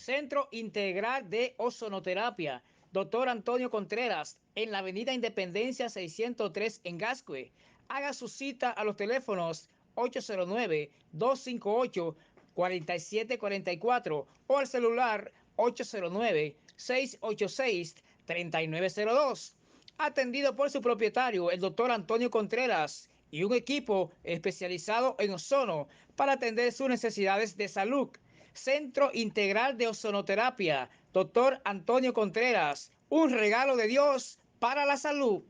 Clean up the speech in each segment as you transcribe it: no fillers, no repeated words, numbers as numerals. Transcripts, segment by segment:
Centro Integral de Ozonoterapia, Dr. Antonio Contreras, en la Avenida Independencia 603 en Gascue. Haga su cita a los teléfonos 809-258-4744 o al celular 809-686-3902. Atendido por su propietario, el doctor Antonio Contreras, y un equipo especializado en ozono para atender sus necesidades de salud. Centro Integral de Ozonoterapia, doctor Antonio Contreras, un regalo de Dios para la salud.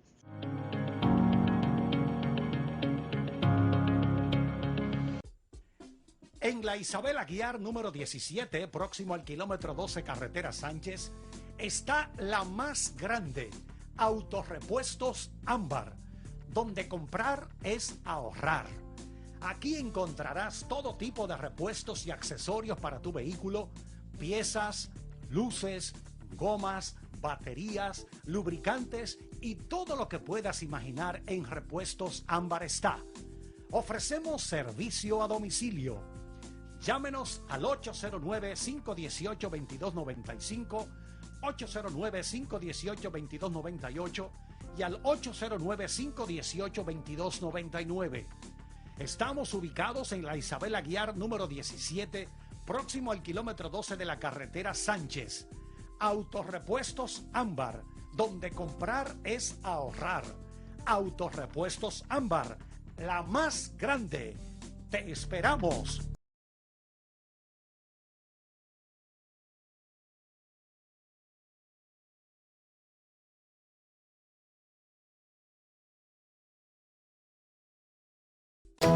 En la Isabel Aguiar número 17, próximo al kilómetro 12 carretera Sánchez, está la más grande, Autorepuestos Ámbar, donde comprar es ahorrar. Aquí encontrarás todo tipo de repuestos y accesorios para tu vehículo, piezas, luces, gomas, baterías, lubricantes y todo lo que puedas imaginar en Repuestos Ámbar está. Ofrecemos servicio a domicilio. Llámenos al 809-518-2295, 809-518-2298 y al 809-518-2299. Estamos ubicados en la Isabel Aguiar número 17, próximo al kilómetro 12 de la carretera Sánchez. Autorepuestos Ámbar, donde comprar es ahorrar. Autorepuestos Ámbar, la más grande. ¡Te esperamos!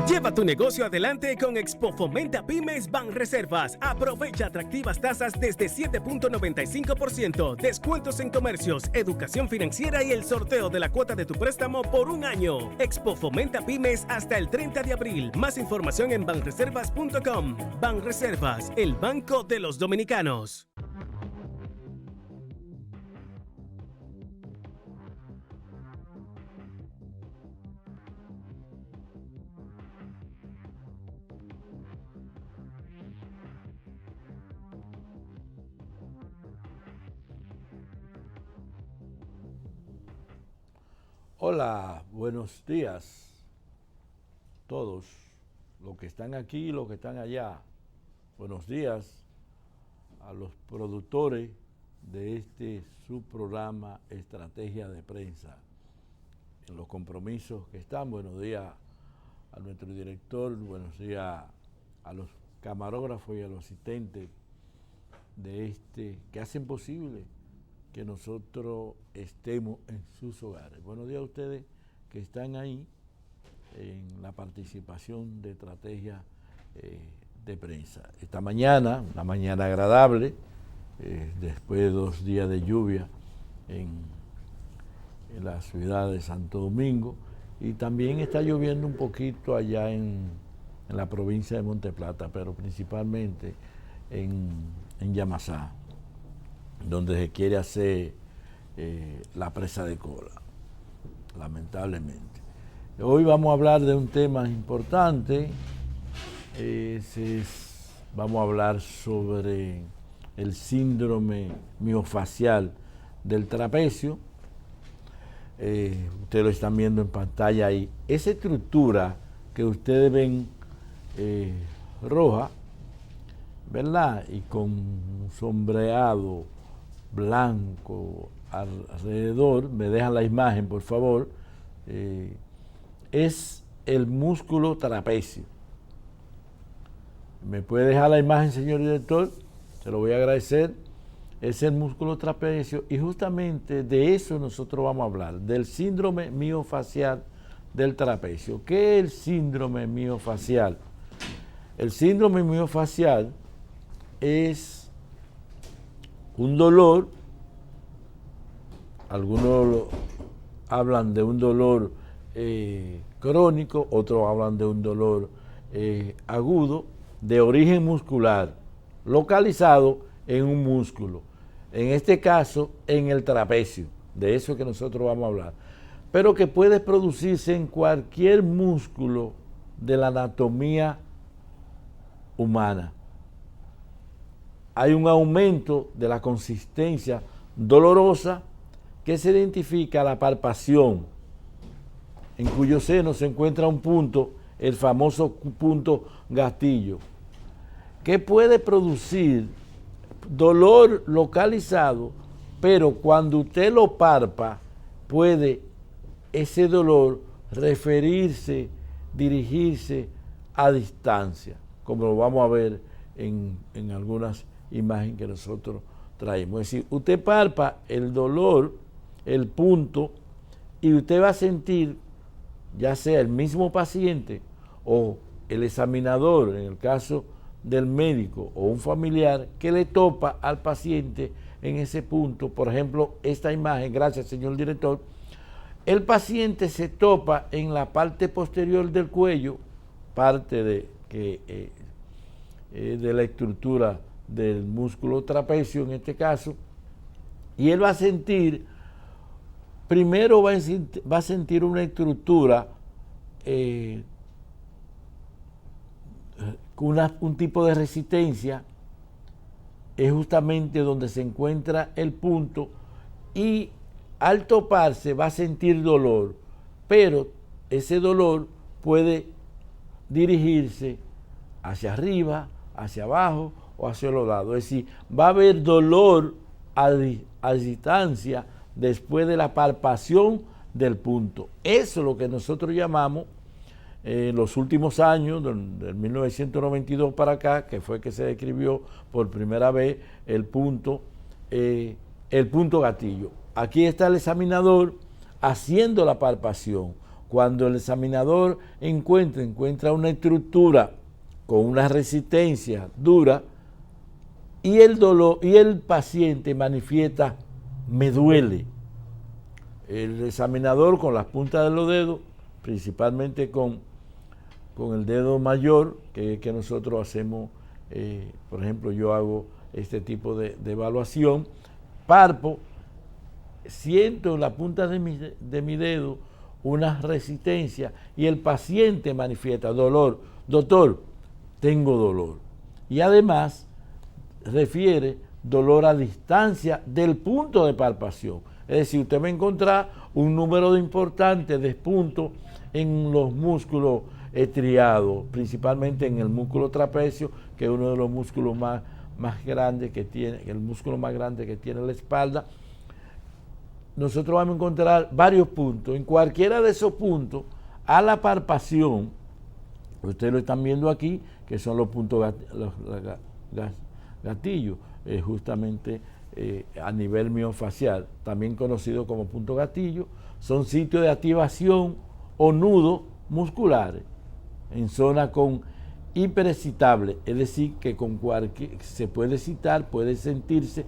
Lleva tu negocio adelante con Expo Fomenta Pymes Banreservas. Aprovecha atractivas tasas desde 7.95%, descuentos en comercios, educación financiera y el sorteo de la cuota de tu préstamo por un año. Expo Fomenta Pymes hasta el 30 de abril. Más información en banreservas.com. Banreservas, el banco de los dominicanos. Hola, buenos días todos, los que están aquí y los que están allá. Buenos días a los productores de este subprograma Estrategia de Prensa. En los compromisos que están, buenos días a nuestro director, buenos días a los camarógrafos y a los asistentes de que hacen posible que nosotros estemos en sus hogares. Buenos días a ustedes que están ahí en la participación de Estrategia de Prensa. Esta mañana, una mañana agradable, después de 2 días de lluvia en la ciudad de Santo Domingo, y también está lloviendo un poquito allá en la provincia de Monteplata, pero principalmente en Yamasá, donde se quiere hacer la presa de Cola, lamentablemente. Hoy vamos a hablar de un tema importante, vamos a hablar sobre el síndrome miofacial del trapecio. Ustedes lo están viendo en pantalla ahí. Esa estructura que ustedes ven roja, ¿verdad? Y con un sombreado blanco alrededor, me dejan la imagen por favor, es el músculo trapecio. ¿Me puede dejar la imagen, señor director? Se lo voy a agradecer. Es el músculo trapecio y justamente de eso nosotros vamos a hablar, del síndrome miofacial del trapecio. ¿Qué es el síndrome miofacial? El síndrome miofacial es un dolor, algunos hablan de un dolor crónico, otros hablan de un dolor agudo, de origen muscular, localizado en un músculo, en este caso en el trapecio, de eso que nosotros vamos a hablar, pero que puede producirse en cualquier músculo de la anatomía humana. hay un aumento de la consistencia dolorosa que se identifica a la palpación, en cuyo seno se encuentra un punto, el famoso punto gatillo, que puede producir dolor localizado, pero cuando usted lo palpa, puede ese dolor dirigirse a distancia, como lo vamos a ver en algunas imágenes que nosotros traemos. Es decir, usted palpa el dolor, el punto, y usted va a sentir, ya sea el mismo paciente o el examinador, en el caso del médico o un familiar, que le topa al paciente en ese punto. Por ejemplo, esta imagen, gracias señor director, el paciente se topa en la parte posterior del cuello, parte de la estructura del músculo trapecio en este caso, y él va a sentir, primero va a sentir una estructura con un tipo de resistencia, es justamente donde se encuentra el punto, y al toparse va a sentir dolor, pero ese dolor puede dirigirse hacia arriba, hacia abajo o hacia los lados. Es decir, va a haber dolor a distancia después de la palpación del punto. Eso es lo que nosotros llamamos en los últimos años, del 1992 para acá, que fue que se describió por primera vez el punto gatillo. Aquí está el examinador haciendo la palpación. Cuando el examinador encuentra una estructura con una resistencia dura y el dolor, y el paciente manifiesta, me duele. El examinador con las puntas de los dedos, principalmente con el dedo mayor, que nosotros hacemos, por ejemplo, yo hago este tipo de evaluación, palpo, siento en la punta de mi dedo una resistencia y el paciente manifiesta dolor. Doctor, tengo dolor. Y además refiere dolor a distancia del punto de palpación. Es decir, usted va a encontrar un número importante de puntos en los músculos estriados, principalmente en el músculo trapecio, que es uno de los músculos más grandes que tiene, el músculo más grande que tiene la espalda. Nosotros vamos a encontrar varios puntos. En cualquiera de esos puntos, a la palpación, ustedes lo están viendo aquí, que son los puntos gatillos, justamente a nivel miofacial, también conocido como punto gatillo, son sitios de activación o nudos musculares en zona con hiperexcitable, es decir, que con cualquier se puede excitar, puede sentirse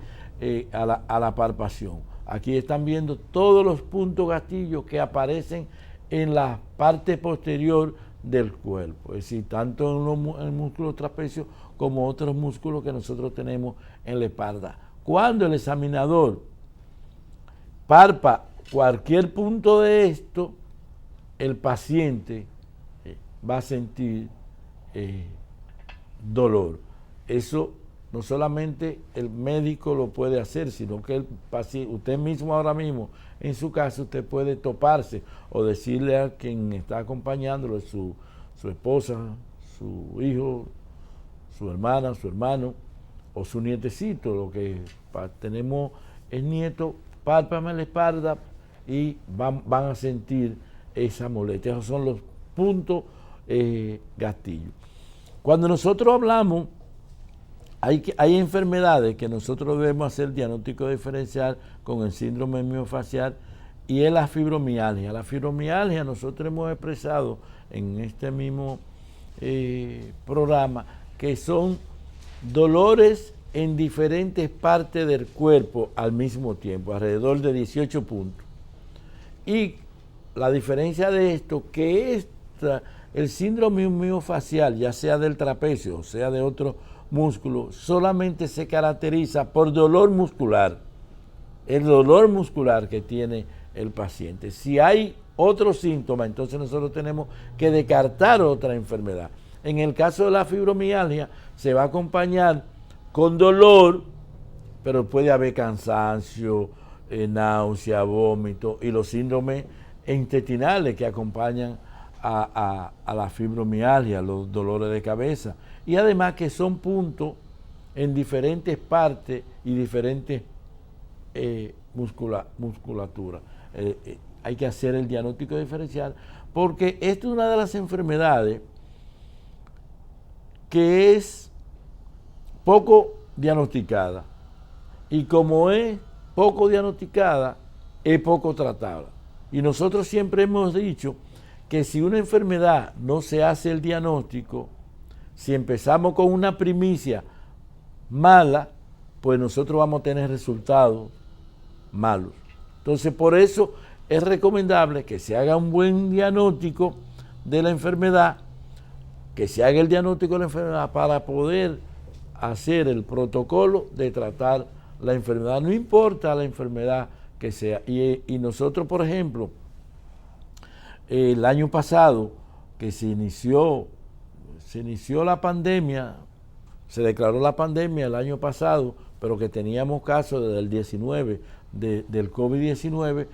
a la palpación. Aquí están viendo todos los puntos gatillos que aparecen en la parte posterior del cuerpo, es decir, tanto en el músculo trapecio como otros músculos que nosotros tenemos en la espalda. Cuando el examinador palpa cualquier punto de esto, el paciente va a sentir dolor. Eso no solamente el médico lo puede hacer, sino que el paciente, usted mismo ahora mismo, en su casa, usted puede toparse o decirle a quien está acompañándolo, su esposa, su hijo, su hermana, su hermano o su nietecito, lo que tenemos es nieto, pálpame la espalda y van a sentir esa molestia. Esos son los puntos gatillos. Cuando nosotros hablamos, hay enfermedades que nosotros debemos hacer diagnóstico diferencial con el síndrome miofacial y es la fibromialgia. La fibromialgia nosotros hemos expresado en este mismo programa que son dolores en diferentes partes del cuerpo al mismo tiempo, alrededor de 18 puntos. Y la diferencia de esto, que el síndrome miofacial, ya sea del trapecio o sea de otro músculo, solamente se caracteriza por dolor muscular, el dolor muscular que tiene el paciente. Si hay otro síntoma, entonces nosotros tenemos que descartar otra enfermedad. En el caso de la fibromialgia, se va a acompañar con dolor, pero puede haber cansancio, náusea, vómito y los síndromes intestinales que acompañan a la fibromialgia, los dolores de cabeza. Y además que son puntos en diferentes partes y diferentes musculaturas. Hay que hacer el diagnóstico diferencial porque esta es una de las enfermedades que es poco diagnosticada. Y como es poco diagnosticada, es poco tratada. Y nosotros siempre hemos dicho que si una enfermedad no se hace el diagnóstico, si empezamos con una primicia mala, pues nosotros vamos a tener resultados malos. Entonces, por eso es recomendable que se haga un buen diagnóstico de la enfermedad, que se haga el diagnóstico de la enfermedad para poder hacer el protocolo de tratar la enfermedad, no importa la enfermedad que sea. Y nosotros, por ejemplo, el año pasado que se inició la pandemia, se declaró la pandemia el año pasado, pero que teníamos casos desde el 19, del COVID-19,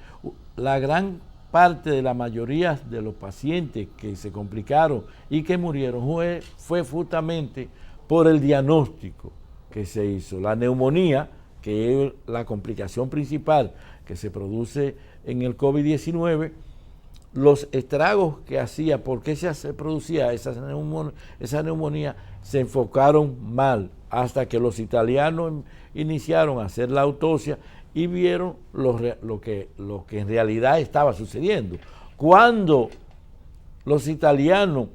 la gran parte de la mayoría de los pacientes que se complicaron y que murieron fue justamente por el diagnóstico que se hizo. La neumonía, que es la complicación principal que se produce en el COVID-19, los estragos que hacía, por qué se producía esa neumonía, se enfocaron mal, hasta que los italianos iniciaron a hacer la autopsia y vieron lo que en realidad estaba sucediendo. Cuando los italianos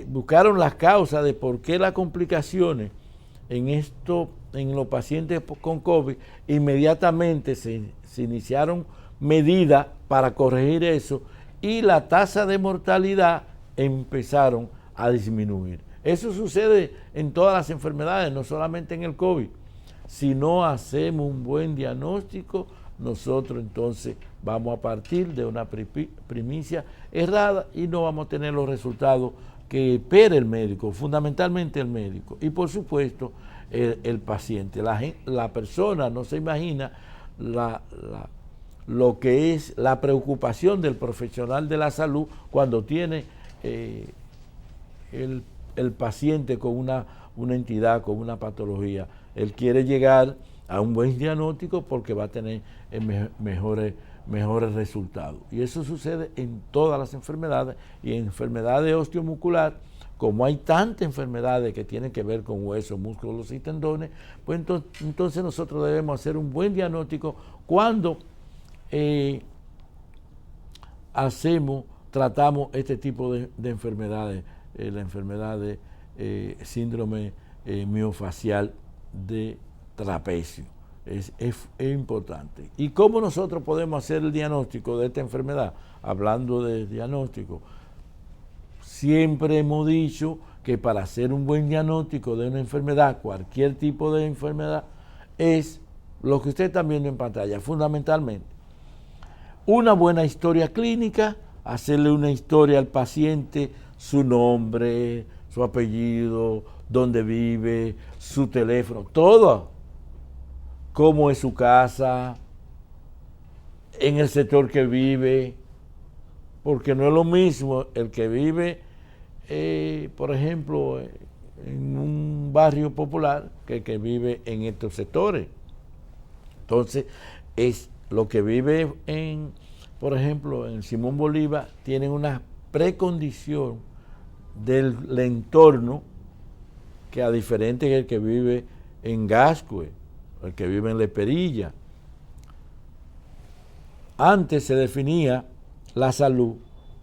buscaron las causas de por qué las complicaciones en los pacientes con COVID, inmediatamente se iniciaron medidas para corregir eso y la tasa de mortalidad empezaron a disminuir. Eso sucede en todas las enfermedades, no solamente en el COVID. Si no hacemos un buen diagnóstico, nosotros entonces vamos a partir de una primicia errada y no vamos a tener los resultados que espera el médico, fundamentalmente el médico. Y por supuesto, el paciente. La persona no se imagina lo que es la preocupación del profesional de la salud cuando tiene el paciente con una entidad, con una patología. Él quiere llegar a un buen diagnóstico porque va a tener mejores resultados. Y eso sucede en todas las enfermedades y en enfermedades osteomuscular, como hay tantas enfermedades que tienen que ver con huesos, músculos y tendones, pues entonces nosotros debemos hacer un buen diagnóstico cuando tratamos este tipo de enfermedades, la enfermedad de síndrome miofacial de trapecio. Es importante. ¿Y cómo nosotros podemos hacer el diagnóstico de esta enfermedad? Hablando de diagnóstico, siempre hemos dicho que para hacer un buen diagnóstico de una enfermedad, cualquier tipo de enfermedad, es lo que ustedes están viendo en pantalla, fundamentalmente. Una buena historia clínica, hacerle una historia al paciente, su nombre, su apellido, dónde vive, su teléfono, todo. Cómo es su casa, en el sector que vive, porque no es lo mismo el que vive, por ejemplo, en un barrio popular que el que vive en estos sectores. Entonces, es lo que vive por ejemplo, en Simón Bolívar, tienen una precondición del entorno que a diferente del que vive en Gascue, el que vive en Leperilla. Antes se definía la salud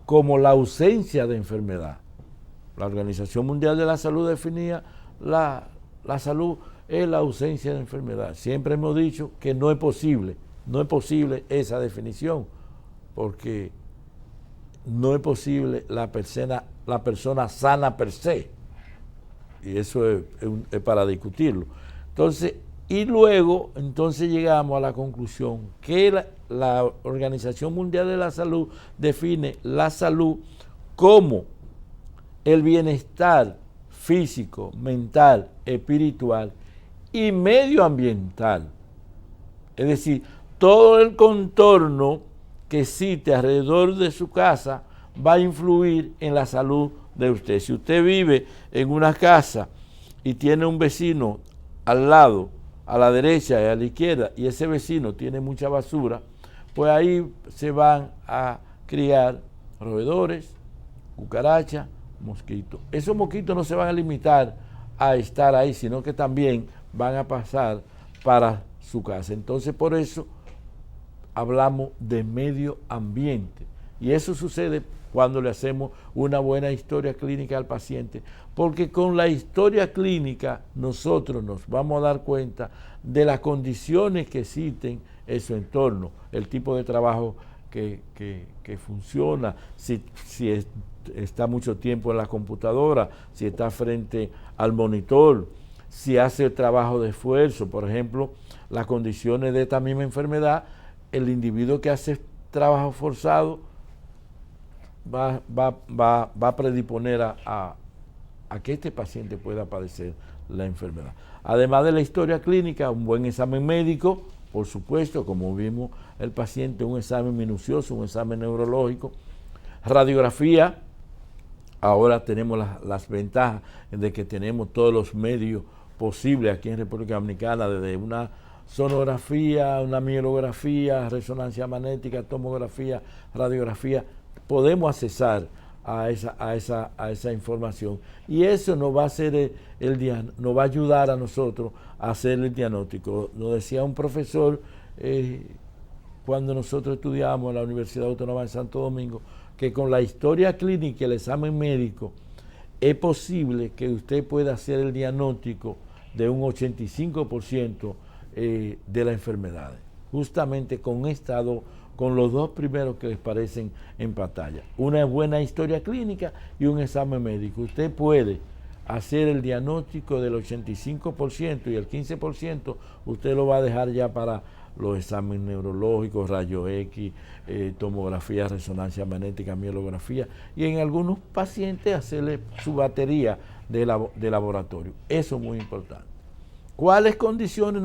como la ausencia de enfermedad. La Organización Mundial de la Salud definía la salud es la ausencia de enfermedad. Siempre hemos dicho que no es posible esa definición, porque no es posible la persona sana per se. Y eso es para discutirlo. Entonces, y luego, entonces llegamos a la conclusión que la Organización Mundial de la Salud define la salud como el bienestar físico, mental, espiritual y medioambiental. Es decir, todo el contorno que existe alrededor de su casa va a influir en la salud de usted. Si usted vive en una casa y tiene un vecino al lado, a la derecha y a la izquierda, y ese vecino tiene mucha basura, pues ahí se van a criar roedores, cucarachas, mosquitos. Esos mosquitos no se van a limitar a estar ahí, sino que también van a pasar para su casa. Entonces, por eso hablamos de medio ambiente. Y eso sucede cuando le hacemos una buena historia clínica al paciente, porque con la historia clínica nosotros nos vamos a dar cuenta de las condiciones que existen en su entorno, el tipo de trabajo que funciona, si está mucho tiempo en la computadora, si está frente al monitor, si hace trabajo de esfuerzo. Por ejemplo, las condiciones de esta misma enfermedad, el individuo que hace trabajo forzado va a predisponer a que este paciente pueda padecer la enfermedad. Además de la historia clínica, un buen examen médico, por supuesto, como vimos el paciente, un examen minucioso, un examen neurológico, radiografía. Ahora tenemos las ventajas de que tenemos todos los medios posibles aquí en República Dominicana, desde una sonografía, una mielografía, resonancia magnética, tomografía, radiografía. Podemos accesar a esa información, y eso nos va a hacer nos va a ayudar a nosotros a hacer el diagnóstico. Nos decía un profesor cuando nosotros estudiábamos en la Universidad Autónoma de Santo Domingo, que con la historia clínica y el examen médico es posible que usted pueda hacer el diagnóstico de un 85% de las enfermedades, justamente con con los dos primeros que les parecen en pantalla. Una buena historia clínica y un examen médico. Usted puede hacer el diagnóstico del 85% y el 15% usted lo va a dejar ya para los exámenes neurológicos, rayos X, tomografía, resonancia magnética, mielografía, y en algunos pacientes hacerle su batería de laboratorio. Eso es muy importante. ¿Cuáles condiciones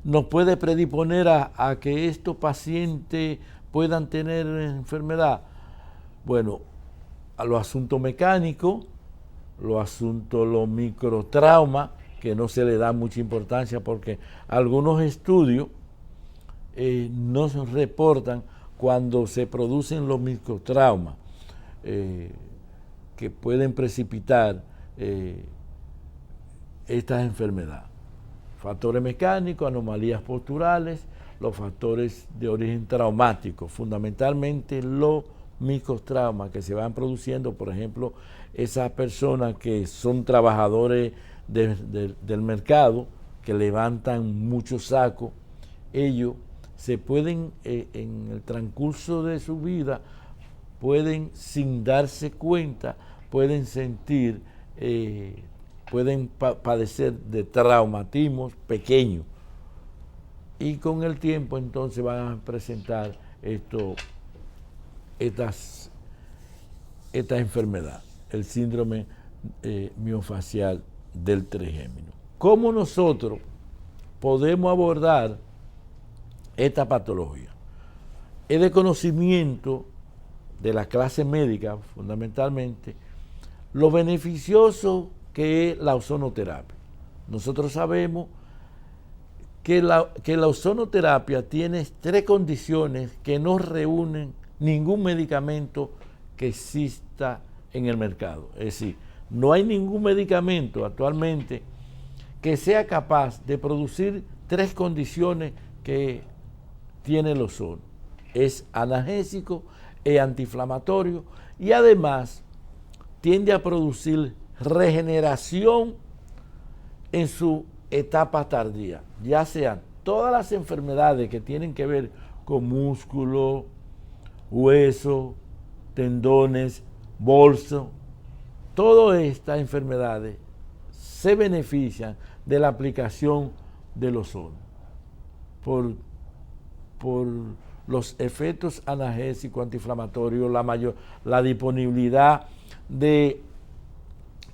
nos puede predisponer a que estos pacientes puedan tener enfermedad? Bueno, a los asuntos mecánicos, los microtraumas, que no se le da mucha importancia porque algunos estudios no se reportan cuando se producen los microtraumas que pueden precipitar estas enfermedades. Factores mecánicos, anomalías posturales, los factores de origen traumático, fundamentalmente los microtraumas que se van produciendo. Por ejemplo, esas personas que son trabajadores del mercado, que levantan muchos sacos, ellos se pueden, en el transcurso de su vida, pueden, sin darse cuenta, pueden sentir, pueden padecer de traumatismos pequeños, y con el tiempo entonces van a presentar esta enfermedad, el síndrome miofacial del trigémino. ¿Cómo nosotros podemos abordar esta patología? Es de conocimiento de la clase médica, fundamentalmente, lo beneficioso que es la ozonoterapia. Nosotros sabemos que la ozonoterapia tiene 3 condiciones que no reúnen ningún medicamento que exista en el mercado. Es decir, no hay ningún medicamento actualmente que sea capaz de producir 3 condiciones que tiene el ozono. Es analgésico, es antiinflamatorio y además tiende a producir regeneración en su etapa tardía, ya sean todas las enfermedades que tienen que ver con músculo, hueso, tendones, bolso. Todas estas enfermedades se benefician de la aplicación del ozono por los efectos analgésicos, antiinflamatorios, la disponibilidad de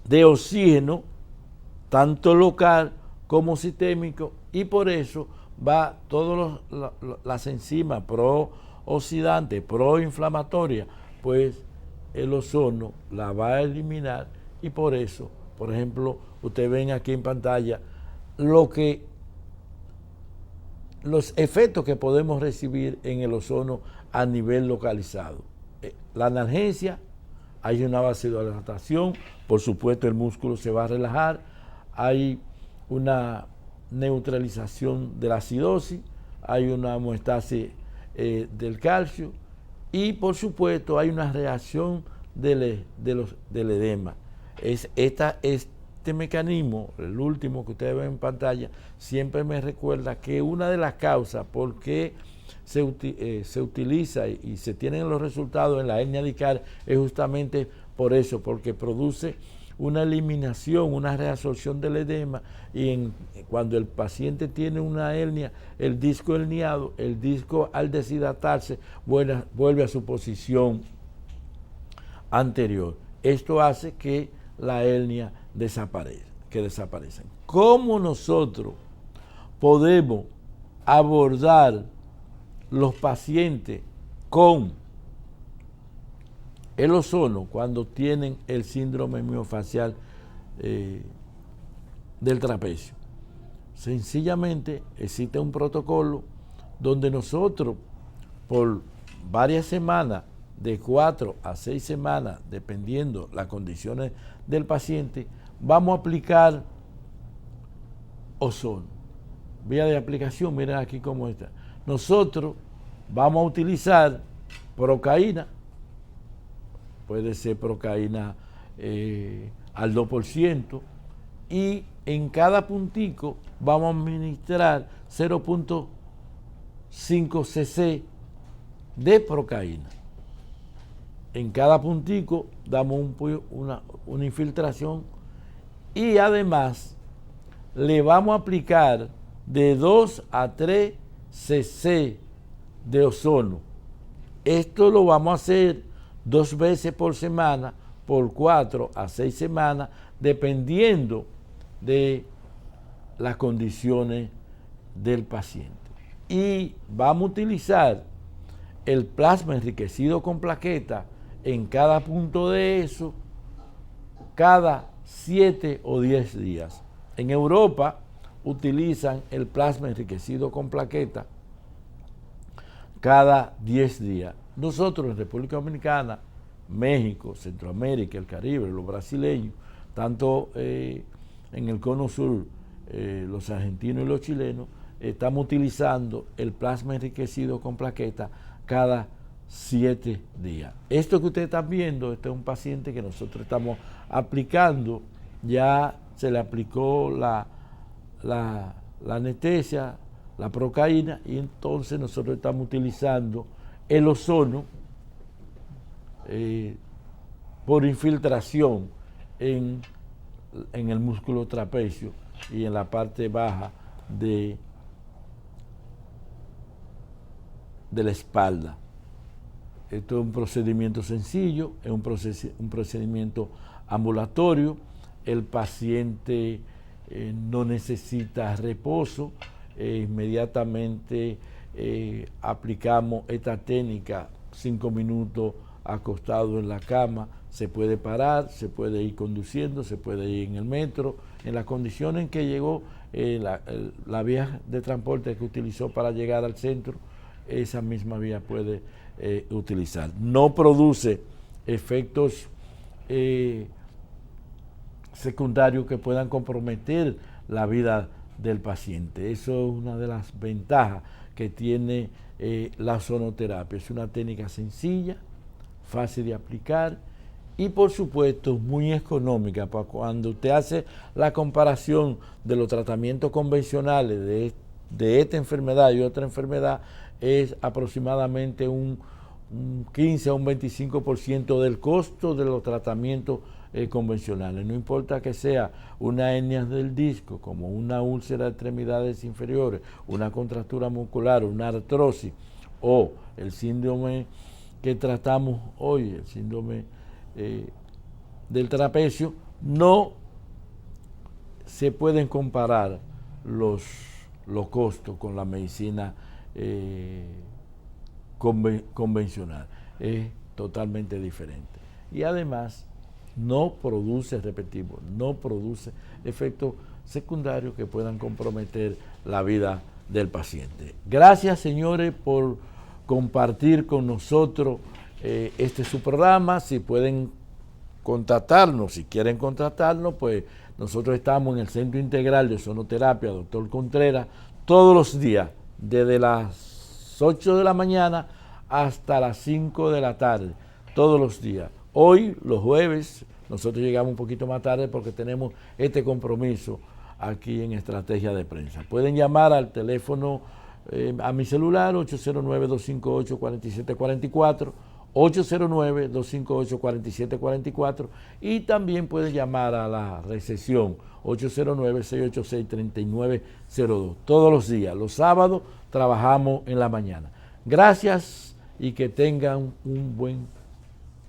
de oxígeno, tanto local como sistémico, y por eso va todas las enzimas prooxidantes, proinflamatorias, pues el ozono la va a eliminar, y por eso, por ejemplo, ustedes ven aquí en pantalla los efectos que podemos recibir en el ozono a nivel localizado. La analgesia, hay una vasodilatación, por supuesto el músculo se va a relajar, hay una neutralización de la acidosis, hay una homeostasis del calcio, y por supuesto hay una reacción del edema. Este mecanismo, el último que ustedes ven en pantalla, siempre me recuerda que una de las causas por qué se utiliza y se tienen los resultados en la hernia discal es justamente por eso, porque produce una eliminación, una reabsorción del edema, y cuando el paciente tiene una hernia, el disco herniado, el disco al deshidratarse vuelve a su posición anterior. Esto hace que la hernia desaparezca. ¿Cómo nosotros podemos abordar los pacientes con el ozono cuando tienen el síndrome miofacial del trapecio? Sencillamente existe un protocolo donde nosotros por varias semanas, de 4 a 6 semanas, dependiendo las condiciones del paciente, vamos a aplicar ozono. Vía de aplicación, miren aquí cómo está. Nosotros vamos a utilizar procaína, puede ser procaína al 2%, y en cada puntico vamos a administrar 0.5 cc de procaína. En cada puntico damos una infiltración, y además le vamos a aplicar de 2 a 3 cc de ozono. Esto lo vamos a hacer 2 veces por semana, por 4 a 6 semanas, dependiendo de las condiciones del paciente. Y vamos a utilizar el plasma enriquecido con plaquetas en cada punto de eso, cada 7 o 10 días. En Europa utilizan el plasma enriquecido con plaquetas cada 10 días. Nosotros en República Dominicana, México, Centroamérica, el Caribe, los brasileños, tanto en el cono sur, los argentinos y los chilenos, estamos utilizando el plasma enriquecido con plaquetas cada 7 días. Esto que ustedes están viendo, este es un paciente que nosotros estamos aplicando, ya se le aplicó la anestesia, la procaína, y entonces nosotros estamos utilizando el ozono por infiltración en el músculo trapecio y en la parte baja de la espalda. Esto es un procedimiento sencillo, es un procedimiento ambulatorio. El paciente no necesita reposo. Inmediatamente aplicamos esta técnica 5 minutos acostado en la cama. Se puede parar, se puede ir conduciendo, se puede ir en el metro. En las condiciones en que llegó la vía de transporte que utilizó para llegar al centro, esa misma vía puede utilizar. No produce efectos secundarios que puedan comprometer la vida del paciente. Eso es una de las ventajas que tiene la ozonoterapia. Es una técnica sencilla, fácil de aplicar y por supuesto muy económica. Para cuando usted hace la comparación de los tratamientos convencionales de esta enfermedad y otra enfermedad, es aproximadamente un 15 a un 25% del costo de los tratamientos convencionales. No importa que sea una hernia del disco, como una úlcera de extremidades inferiores, una contractura muscular, una artrosis, o el síndrome que tratamos hoy, el síndrome del trapecio, no se pueden comparar los costos con la medicina convencional. Es totalmente diferente. Y además no produce, repetimos, no produce efectos secundarios que puedan comprometer la vida del paciente. Gracias, señores, por compartir con nosotros este su programa. Si pueden contactarnos, si quieren contactarnos, pues nosotros estamos en el Centro Integral de Ozonoterapia Dr. Contreras todos los días, desde las 8 de la mañana hasta las 5 de la tarde, todos los días. Hoy, los jueves, nosotros llegamos un poquito más tarde porque tenemos este compromiso aquí en Estrategia de Prensa. Pueden llamar al teléfono, a mi celular, 809-258-4744, 809-258-4744, y también pueden llamar a la recepción 809-686-3902. Todos los días, los sábados, trabajamos en la mañana. Gracias y que tengan un buen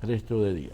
resto de día.